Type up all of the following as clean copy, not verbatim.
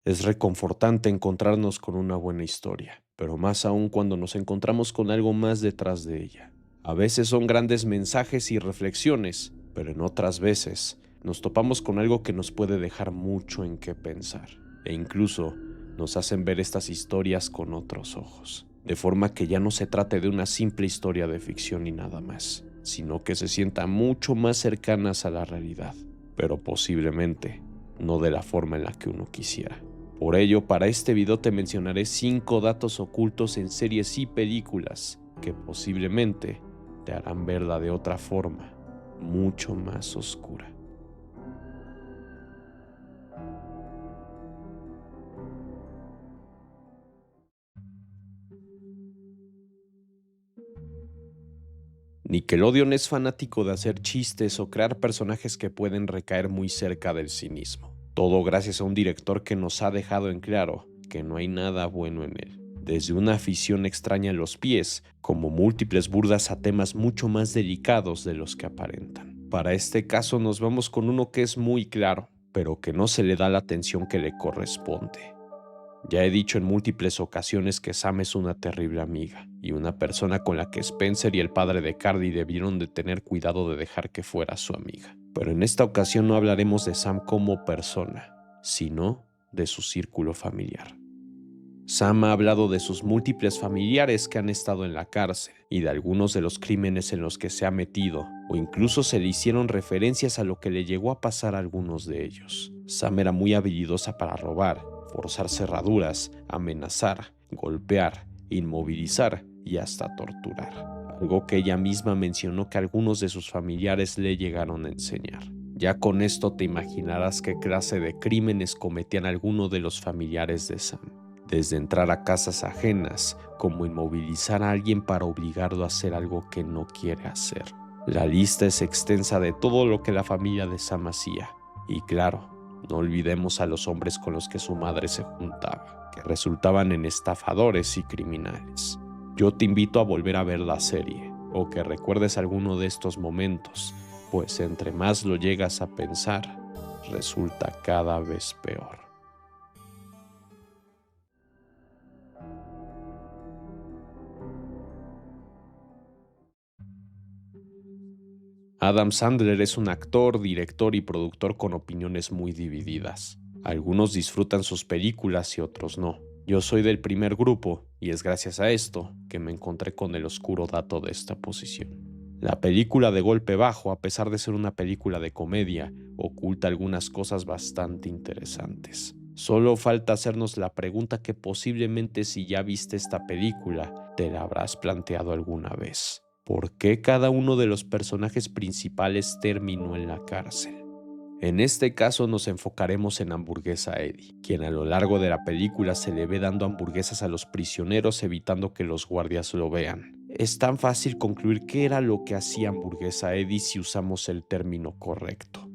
Es reconfortante encontrarnos con una buena historia, pero más aún cuando nos encontramos con algo más detrás de ella. A veces son grandes mensajes y reflexiones, pero en otras veces nos topamos con algo que nos puede dejar mucho en qué pensar, e incluso nos hacen ver estas historias con otros ojos, de forma que ya no se trate de una simple historia de ficción y nada más, sino que se sientan mucho más cercanas a la realidad, pero posiblemente no de la forma en la que uno quisiera. Por ello, para este video te mencionaré 5 datos ocultos en series y películas que posiblemente te harán verla de otra forma, mucho más oscura. Nickelodeon es fanático de hacer chistes o crear personajes que pueden recaer muy cerca del cinismo. Todo gracias a un director que nos ha dejado en claro que no hay nada bueno en él. Desde una afición extraña a los pies, como múltiples burdas a temas mucho más delicados de los que aparentan. Para este caso nos vamos con uno que es muy claro, pero que no se le da la atención que le corresponde. Ya he dicho en múltiples ocasiones que Sam es una terrible amiga y una persona con la que Spencer y el padre de Carly debieron de tener cuidado de dejar que fuera su amiga. Pero en esta ocasión no hablaremos de Sam como persona, sino de su círculo familiar. Sam ha hablado de sus múltiples familiares que han estado en la cárcel y de algunos de los crímenes en los que se ha metido, o incluso se le hicieron referencias a lo que le llegó a pasar a algunos de ellos. Sam era muy habilidosa para robar, forzar cerraduras, amenazar, golpear, inmovilizar y hasta torturar. Algo que ella misma mencionó que algunos de sus familiares le llegaron a enseñar. Ya con esto te imaginarás qué clase de crímenes cometían algunos de los familiares de Sam. Desde entrar a casas ajenas, como inmovilizar a alguien para obligarlo a hacer algo que no quiere hacer. La lista es extensa de todo lo que la familia de Sam hacía. Y claro, no olvidemos a los hombres con los que su madre se juntaba, que resultaban en estafadores y criminales. Yo te invito a volver a ver la serie, o que recuerdes alguno de estos momentos, pues entre más lo llegas a pensar, resulta cada vez peor. Adam Sandler es un actor, director y productor con opiniones muy divididas. Algunos disfrutan sus películas y otros no. Yo soy del primer grupo y es gracias a esto que me encontré con el oscuro dato de esta posición. La película de Golpe Bajo, a pesar de ser una película de comedia, oculta algunas cosas bastante interesantes. Solo falta hacernos la pregunta que posiblemente si ya viste esta película, te la habrás planteado alguna vez. ¿Por qué cada uno de los personajes principales terminó en la cárcel? En este caso nos enfocaremos en Hamburguesa Eddie, quien a lo largo de la película se le ve dando hamburguesas a los prisioneros evitando que los guardias lo vean. Es tan fácil concluir qué era lo que hacía Hamburguesa Eddie si usamos el término correcto: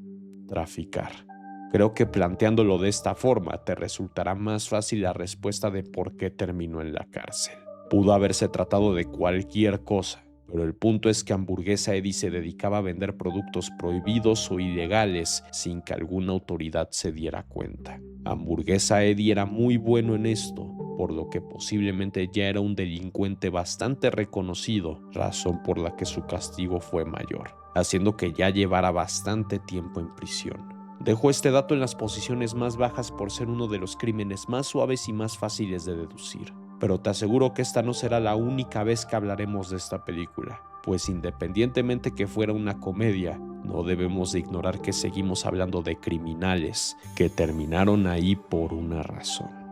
traficar. Creo que planteándolo de esta forma te resultará más fácil la respuesta de por qué terminó en la cárcel. Pudo haberse tratado de cualquier cosa, pero el punto es que Hamburguesa Eddie se dedicaba a vender productos prohibidos o ilegales sin que alguna autoridad se diera cuenta. Hamburguesa Eddie era muy bueno en esto, por lo que posiblemente ya era un delincuente bastante reconocido, razón por la que su castigo fue mayor, haciendo que ya llevara bastante tiempo en prisión. Dejo este dato en las posiciones más bajas por ser uno de los crímenes más suaves y más fáciles de deducir. Pero te aseguro que esta no será la única vez que hablaremos de esta película, pues independientemente que fuera una comedia, no debemos de ignorar que seguimos hablando de criminales que terminaron ahí por una razón.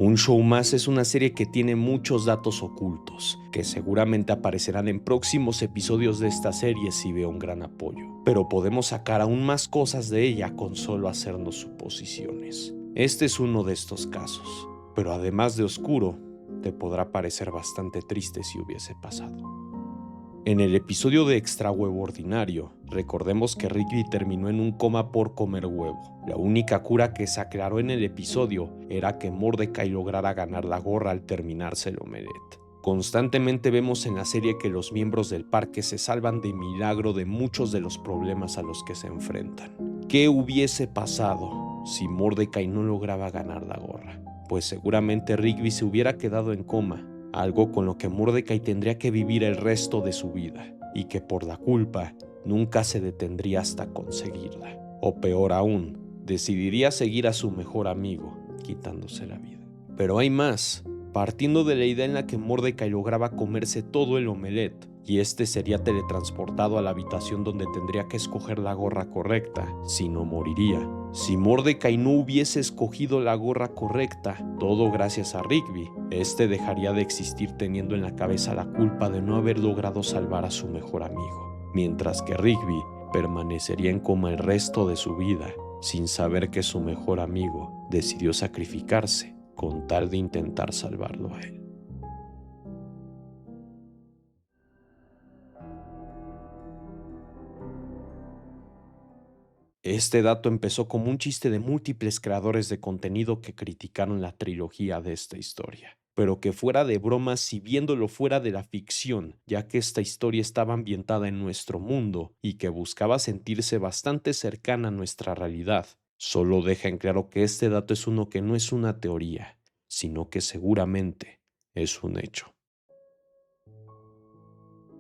Un show más es una serie que tiene muchos datos ocultos, que seguramente aparecerán en próximos episodios de esta serie si veo un gran apoyo, pero podemos sacar aún más cosas de ella con solo hacernos suposiciones. Este es uno de estos casos, pero además de oscuro, te podrá parecer bastante triste si hubiese pasado. En el episodio de Extra Huevo Ordinario, recordemos que Rigby terminó en un coma por comer huevo. La única cura que se aclaró en el episodio era que Mordecai lograra ganar la gorra al terminarse el omelette. Constantemente vemos en la serie que los miembros del parque se salvan de milagro de muchos de los problemas a los que se enfrentan. ¿Qué hubiese pasado si Mordecai no lograba ganar la gorra? Pues seguramente Rigby se hubiera quedado en coma, algo con lo que Mordecai tendría que vivir el resto de su vida, y que por la culpa nunca se detendría hasta conseguirla. O peor aún, decidiría seguir a su mejor amigo, quitándose la vida. Pero hay más. Partiendo de la idea en la que Mordecai lograba comerse todo el omelette, y este sería teletransportado a la habitación donde tendría que escoger la gorra correcta, si no moriría. Si Mordecai no hubiese escogido la gorra correcta, todo gracias a Rigby, este dejaría de existir teniendo en la cabeza la culpa de no haber logrado salvar a su mejor amigo, mientras que Rigby permanecería en coma el resto de su vida, sin saber que su mejor amigo decidió sacrificarse con tal de intentar salvarlo a él. Este dato empezó como un chiste de múltiples creadores de contenido que criticaron la trilogía de esta historia. Pero que fuera de bromas, si viéndolo fuera de la ficción, ya que esta historia estaba ambientada en nuestro mundo y que buscaba sentirse bastante cercana a nuestra realidad, solo deja en claro que este dato es uno que no es una teoría, sino que seguramente es un hecho.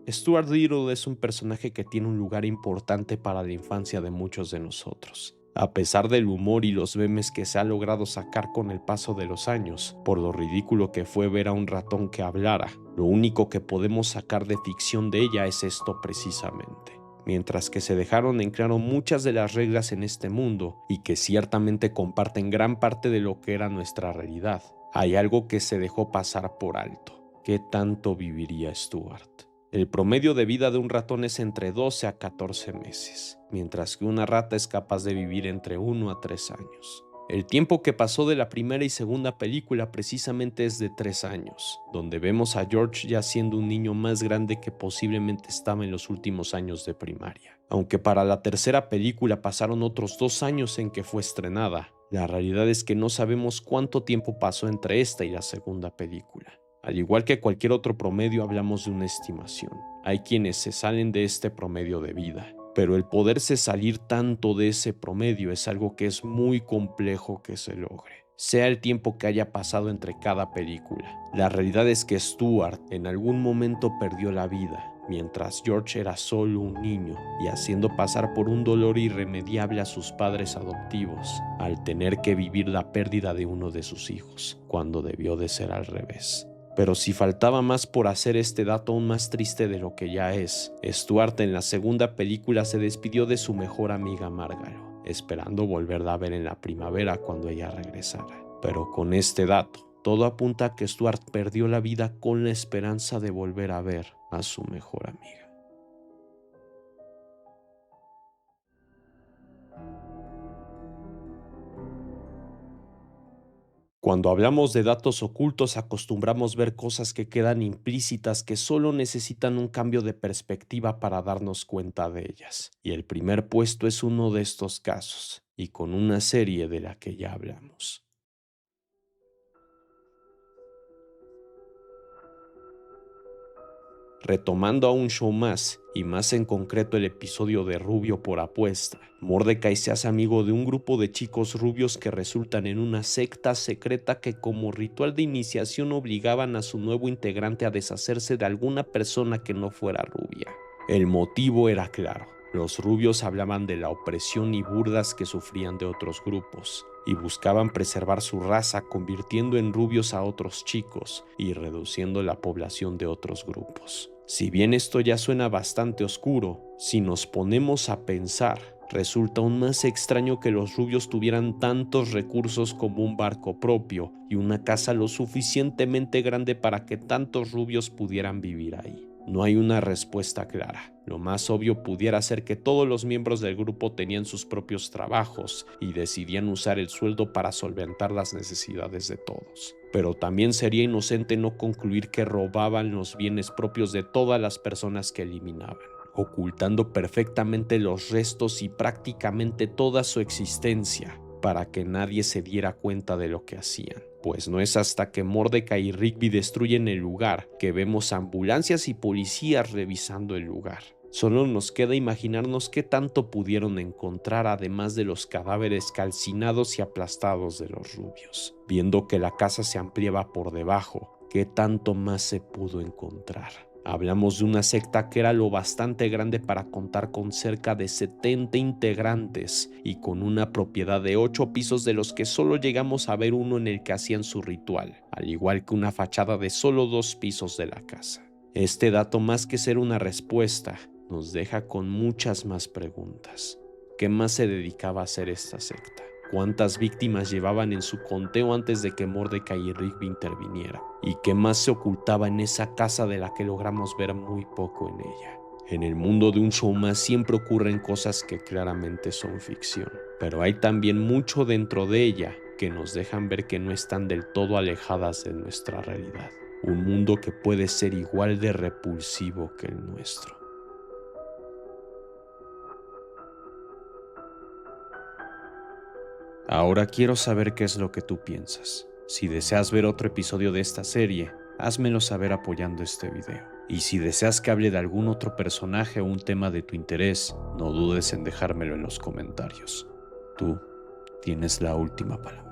Stuart Little es un personaje que tiene un lugar importante para la infancia de muchos de nosotros. A pesar del humor y los memes que se ha logrado sacar con el paso de los años, por lo ridículo que fue ver a un ratón que hablara, lo único que podemos sacar de ficción de ella es esto precisamente. Mientras que se dejaron en claro muchas de las reglas en este mundo y que ciertamente comparten gran parte de lo que era nuestra realidad, hay algo que se dejó pasar por alto. ¿Qué tanto viviría Stuart? El promedio de vida de un ratón es entre 12 a 14 meses, mientras que una rata es capaz de vivir entre 1 a 3 años. El tiempo que pasó de la primera y segunda película precisamente es de 3 años, donde vemos a George ya siendo un niño más grande que posiblemente estaba en los últimos años de primaria. Aunque para la tercera película pasaron otros 2 años en que fue estrenada, la realidad es que no sabemos cuánto tiempo pasó entre esta y la segunda película. Al igual que cualquier otro promedio, hablamos de una estimación. Hay quienes se salen de este promedio de vida, pero el poderse salir tanto de ese promedio es algo que es muy complejo que se logre, sea el tiempo que haya pasado entre cada película. La realidad es que Stuart en algún momento perdió la vida, mientras George era solo un niño y haciendo pasar por un dolor irremediable a sus padres adoptivos, al tener que vivir la pérdida de uno de sus hijos, cuando debió de ser al revés. Pero si faltaba más por hacer este dato aún más triste de lo que ya es, Stuart en la segunda película se despidió de su mejor amiga Margalo, esperando volverla a ver en la primavera cuando ella regresara. Pero con este dato, todo apunta a que Stuart perdió la vida con la esperanza de volver a ver a su mejor amiga. Cuando hablamos de datos ocultos, acostumbramos ver cosas que quedan implícitas que solo necesitan un cambio de perspectiva para darnos cuenta de ellas. Y el primer puesto es uno de estos casos, y con una serie de la que ya hablamos. Retomando a un show más, y más en concreto el episodio de Rubio por apuesta, Mordecai se hace amigo de un grupo de chicos rubios que resultan en una secta secreta que como ritual de iniciación obligaban a su nuevo integrante a deshacerse de alguna persona que no fuera rubia. El motivo era claro. Los rubios hablaban de la opresión y burlas que sufrían de otros grupos, y buscaban preservar su raza convirtiendo en rubios a otros chicos y reduciendo la población de otros grupos. Si bien esto ya suena bastante oscuro, si nos ponemos a pensar, resulta aún más extraño que los rubios tuvieran tantos recursos como un barco propio y una casa lo suficientemente grande para que tantos rubios pudieran vivir ahí. No hay una respuesta clara. Lo más obvio pudiera ser que todos los miembros del grupo tenían sus propios trabajos y decidían usar el sueldo para solventar las necesidades de todos. Pero también sería inocente no concluir que robaban los bienes propios de todas las personas que eliminaban, ocultando perfectamente los restos y prácticamente toda su existencia para que nadie se diera cuenta de lo que hacían. pues no es hasta que Mordecai y Rigby destruyen el lugar que vemos ambulancias y policías revisando el lugar. Solo nos queda imaginarnos qué tanto pudieron encontrar además de los cadáveres calcinados y aplastados de los rubios. Viendo que la casa se ampliaba por debajo, ¿qué tanto más se pudo encontrar? Hablamos de una secta que era lo bastante grande para contar con cerca de 70 integrantes y con una propiedad de 8 pisos de los que solo llegamos a ver uno en el que hacían su ritual, al igual que una fachada de solo 2 pisos de la casa. Este dato, más que ser una respuesta, nos deja con muchas más preguntas. ¿Qué más se dedicaba a hacer esta secta? ¿Cuántas víctimas llevaban en su conteo antes de que Mordecai y Rigby intervinieran? ¿Y qué más se ocultaba en esa casa de la que logramos ver muy poco en ella? En el mundo de un show más siempre ocurren cosas que claramente son ficción, pero hay también mucho dentro de ella que nos dejan ver que no están del todo alejadas de nuestra realidad. Un mundo que puede ser igual de repulsivo que el nuestro. Ahora quiero saber qué es lo que tú piensas. Si deseas ver otro episodio de esta serie, házmelo saber apoyando este video. Y si deseas que hable de algún otro personaje o un tema de tu interés, no dudes en dejármelo en los comentarios. Tú tienes la última palabra.